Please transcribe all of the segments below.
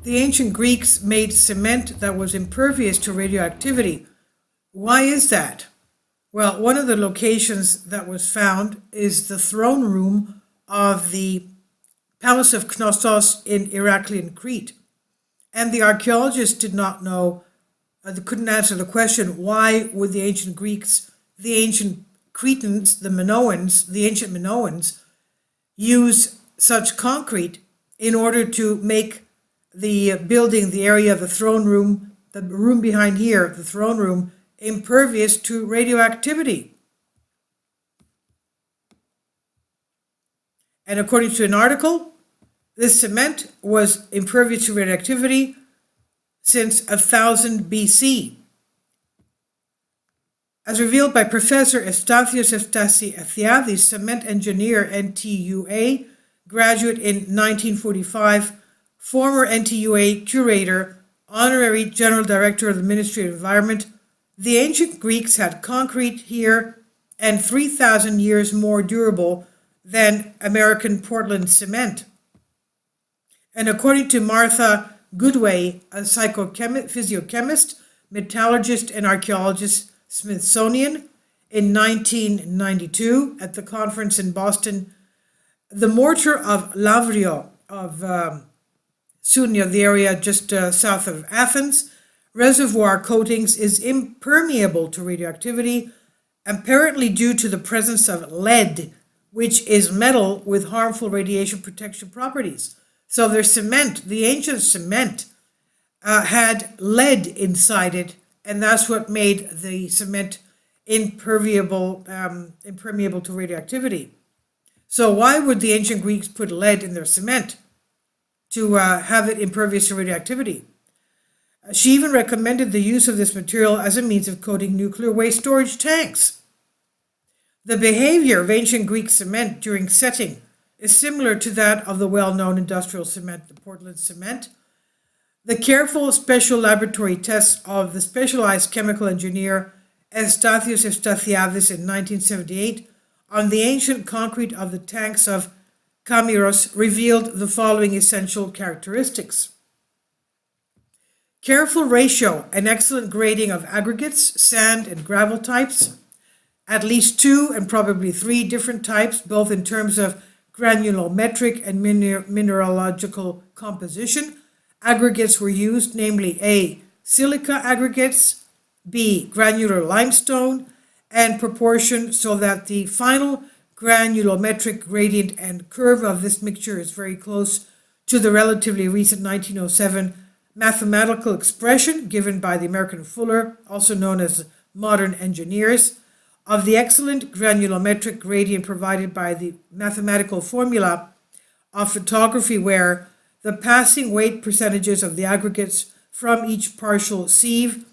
The ancient Greeks made cement that was impervious to radioactivity. Why is that? Well, one of the locations that was found is the throne room of the Palace of Knossos in Heraklion, Crete. And the archaeologists did not know, they couldn't answer the question, why would the ancient Greeks, the ancient Cretans, the ancient Minoans, use such concrete in order to make the building, the area of the throne room, the room behind here, the throne room, impervious to radioactivity. And according to an article, this cement was impervious to radioactivity since 1000 BC. As revealed by Professor Estathis Eftathiadis, cement engineer, NTUA, graduate in 1945, former NTUA curator, honorary general director of the Ministry of Environment, the ancient Greeks had concrete here and 3,000 years more durable than American Portland cement. And according to Martha Goodway, a physiochemist, metallurgist, and archaeologist, Smithsonian, in 1992 at the conference in Boston, the mortar of Lavrio of Sunia, the area just south of Athens, reservoir coatings is impermeable to radioactivity, apparently due to the presence of lead, which is metal with harmful radiation protection properties. So their cement, the ancient cement, had lead inside it, and that's what made the cement impermeable to radioactivity. So why would the ancient Greeks put lead in their cement? To have it impervious to radioactivity. She even recommended the use of this material as a means of coating nuclear waste storage tanks. The behavior of ancient Greek cement during setting is similar to that of the well-known industrial cement, the Portland cement. The careful special laboratory tests of the specialized chemical engineer Estathis Eftathiadis in 1978 on the ancient concrete of the tanks of Kamiros revealed the following essential characteristics. Careful ratio and excellent grading of aggregates, sand, and gravel types, at least 2 and probably 3 different types, both in terms of granulometric and mineralogical composition. Aggregates were used, namely A, silica aggregates, B, granular limestone, and proportion so that the final granulometric gradient and curve of this mixture is very close to the relatively recent 1907 mathematical expression given by the American Fuller, also known as modern engineers, of the excellent granulometric gradient provided by the mathematical formula of photography, where the passing weight percentages of the aggregates from each partial sieve,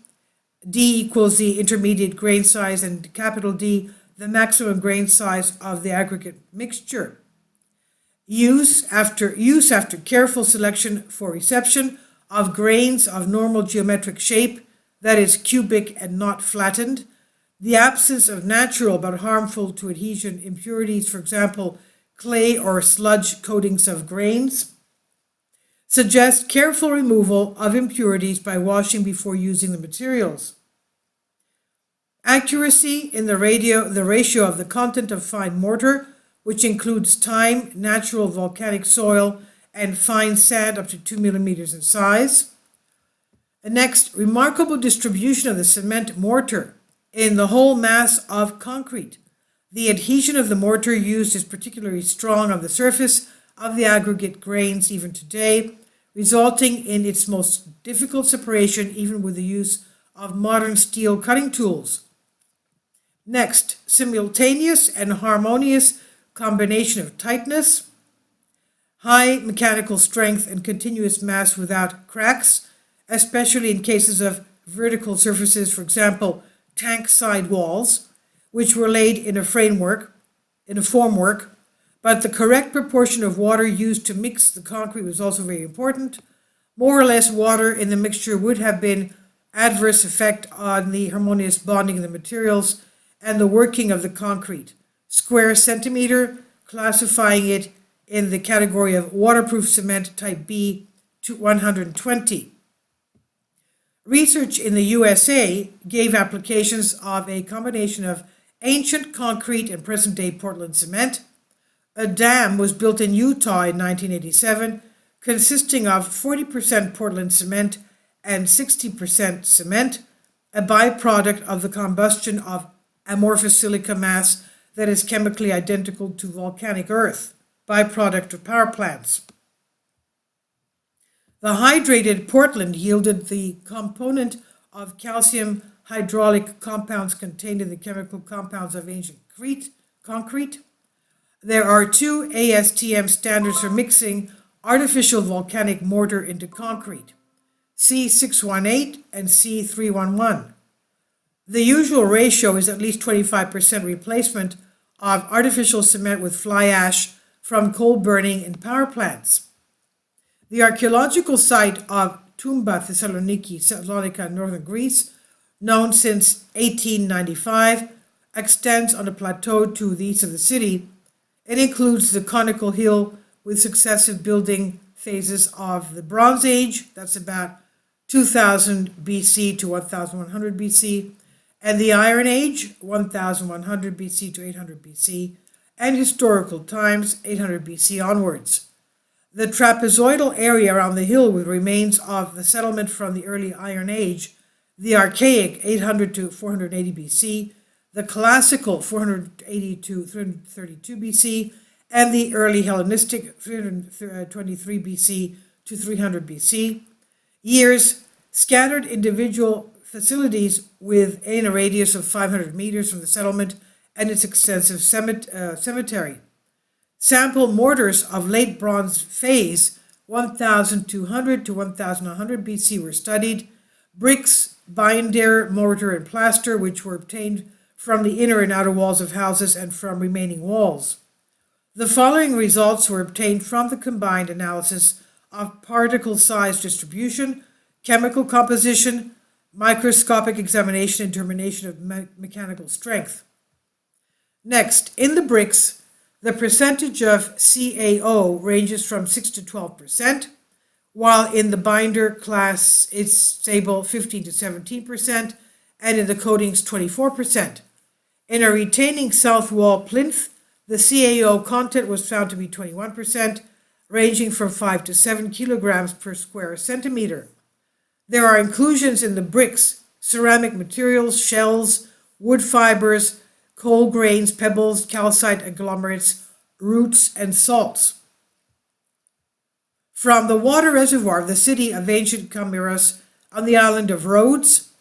D equals the intermediate grain size, and capital D the maximum grain size of the aggregate mixture. Use after careful selection for reception of grains of normal geometric shape, that is cubic and not flattened. The absence of natural but harmful to adhesion impurities, for example, clay or sludge coatings of grains. Suggest careful removal of impurities by washing before using the materials. Accuracy in the ratio of the content of fine mortar, which includes time, natural volcanic soil, and fine sand up to 2 millimeters in size. And next, remarkable distribution of the cement mortar in the whole mass of concrete. The adhesion of the mortar used is particularly strong on the surface of the aggregate grains even today, resulting in its most difficult separation even with the use of modern steel cutting tools. Next, simultaneous and harmonious combination of tightness, high mechanical strength, and continuous mass without cracks, especially in cases of vertical surfaces, for example, tank side walls, which were laid in a formwork, but the correct proportion of water used to mix the concrete was also very important. More or less water in the mixture would have been adverse effect on the harmonious bonding of the materials and the working of the concrete. Square centimeter, classifying it in the category of waterproof cement type B to 120. Research in the USA gave applications of a combination of ancient concrete and present-day Portland cement. A dam was built in Utah in 1987, consisting of 40% Portland cement and 60% cement, a byproduct of the combustion of amorphous silica mass that is chemically identical to volcanic earth, byproduct of power plants. The hydrated Portland yielded the component of calcium hydraulic compounds contained in the chemical compounds of ancient concrete. There are two ASTM standards for mixing artificial volcanic mortar into concrete, C618 and C311. The usual ratio is at least 25% replacement of artificial cement with fly ash from coal burning in power plants. The archaeological site of Tumba Thessaloniki, Salonika, northern Greece, known since 1895, extends on a plateau to the east of the city. It includes the conical hill with successive building phases of the Bronze Age, that's about 2000 BC to 1100 BC, and the Iron Age, 1100 BC to 800 BC, and historical times, 800 BC onwards. The trapezoidal area around the hill with remains of the settlement from the early Iron Age, the Archaic 800 to 480 BC, the Classical 480 to 332 BC, and the early Hellenistic 323 BC to 300 BC. Years, scattered individual facilities within a radius of 500 meters from the settlement and its extensive cemetery. Sample mortars of late Bronze phase 1200 to 1100 BC were studied. Bricks, binder, mortar, and plaster, which were obtained from the inner and outer walls of houses and from remaining walls. The following results were obtained from the combined analysis of particle size distribution, chemical composition, microscopic examination, and determination of mechanical strength. Next, in the bricks, the percentage of CaO ranges from 6 to 12%, while in the binder class it's stable 15 to 17%, and in the coatings 24%. In a retaining south wall plinth, the CaO content was found to be 21%, ranging from 5 to 7 kilograms per square centimeter. There are inclusions in the bricks, ceramic materials, shells, wood fibers, coal grains, pebbles, calcite agglomerates, roots, and salts. From the water reservoir of the city of ancient Chimeras on the island of Rhodes,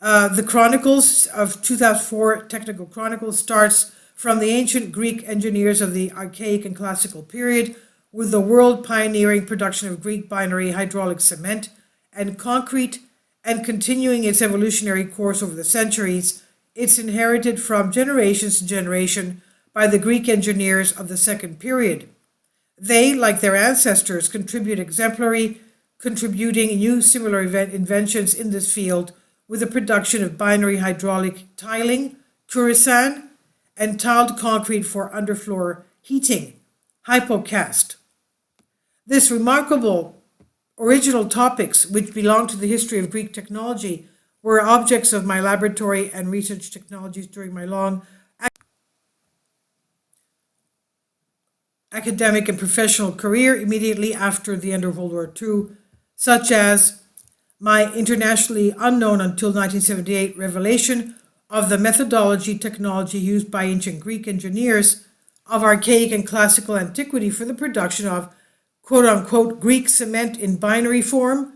the Chronicles of 2004 Technical Chronicles starts from the ancient Greek engineers of the Archaic and Classical period with the world pioneering production of Greek binary hydraulic cement and concrete, and continuing its evolutionary course over the centuries. It's inherited from generations to generation by the Greek engineers of the second period. They, like their ancestors, contributing new similar inventions in this field with the production of binary hydraulic tiling, cuirasan, and tiled concrete for underfloor heating, hypocast. This remarkable original topics, which belong to the history of Greek technology, were objects of my laboratory and research technologies during my long academic and professional career immediately after the end of World War II, such as my internationally unknown until 1978 revelation of the methodology technology used by ancient Greek engineers of archaic and classical antiquity for the production of quote-unquote Greek cement in binary form,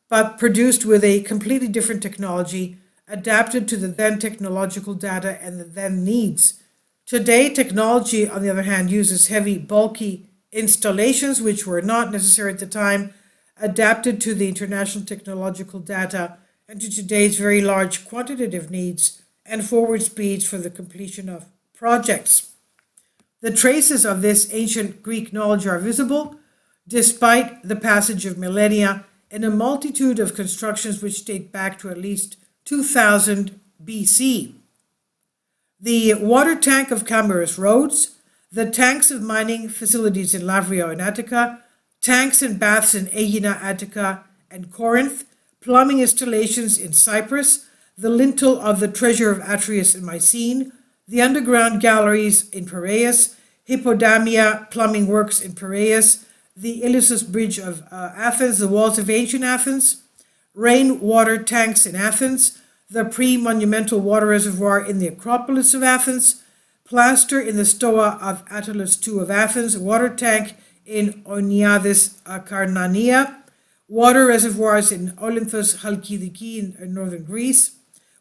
but produced with a completely different technology adapted to the then technological data and the then needs. Today, technology, on the other hand, uses heavy, bulky installations, which were not necessary at the time, adapted to the international technological data and to today's very large quantitative needs and forward speeds for the completion of projects. The traces of this ancient Greek knowledge are visible, despite the passage of millennia, in a multitude of constructions which date back to at least 2000 BC. The water tank of Chimeras Rhodes, the tanks of mining facilities in Lavrio and Attica, tanks and baths in Aegina, Attica, and Corinth, plumbing installations in Cyprus, the lintel of the treasure of Atreus in Mycene, the underground galleries in Piraeus, Hippodamia plumbing works in Piraeus, the Ilissus Bridge of Athens, the walls of ancient Athens, rainwater tanks in Athens, the pre-monumental water reservoir in the Acropolis of Athens, plaster in the Stoa of Attalus II of Athens, water tank in Oniadis Akarnania, water reservoirs in Olynthos Chalkidiki in northern Greece,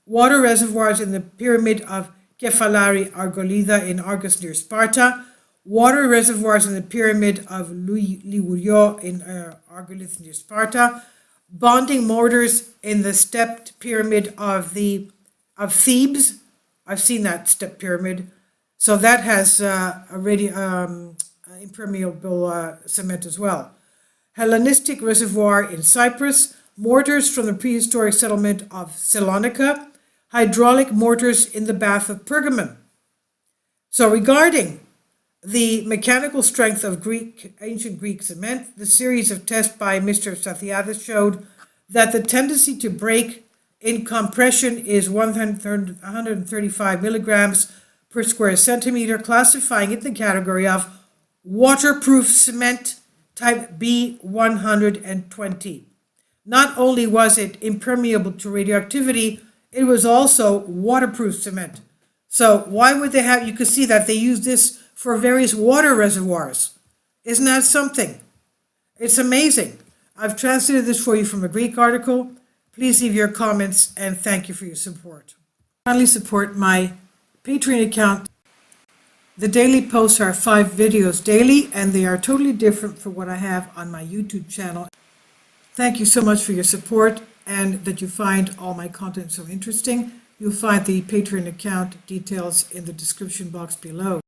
water reservoirs in the pyramid of Kefalari Argolida in Argos near Sparta, water reservoirs in the pyramid of Liurio in Argolith near Sparta, bonding mortars in the stepped pyramid of Thebes. I've seen that stepped pyramid. So that has impermeable cement as well. Hellenistic reservoir in Cyprus, mortars from the prehistoric settlement of Salonika, hydraulic mortars in the bath of Pergamon. So regarding the mechanical strength of ancient Greek cement, the series of tests by Mr. Stathiadis showed that the tendency to break in compression is 135 milligrams per square centimeter, classifying it in the category of waterproof cement type B120. Not only was it impermeable to radioactivity, it was also waterproof cement. So why would they have, you could see that they use this for various water reservoirs. Isn't that something? It's amazing. I've translated this for you from a Greek article. Please leave your comments and thank you for your support. Kindly support my Patreon account. The daily posts are 5 videos daily and they are totally different from what I have on my YouTube channel. Thank you so much for your support and that you find all my content so interesting. You'll find the Patreon account details in the description box below.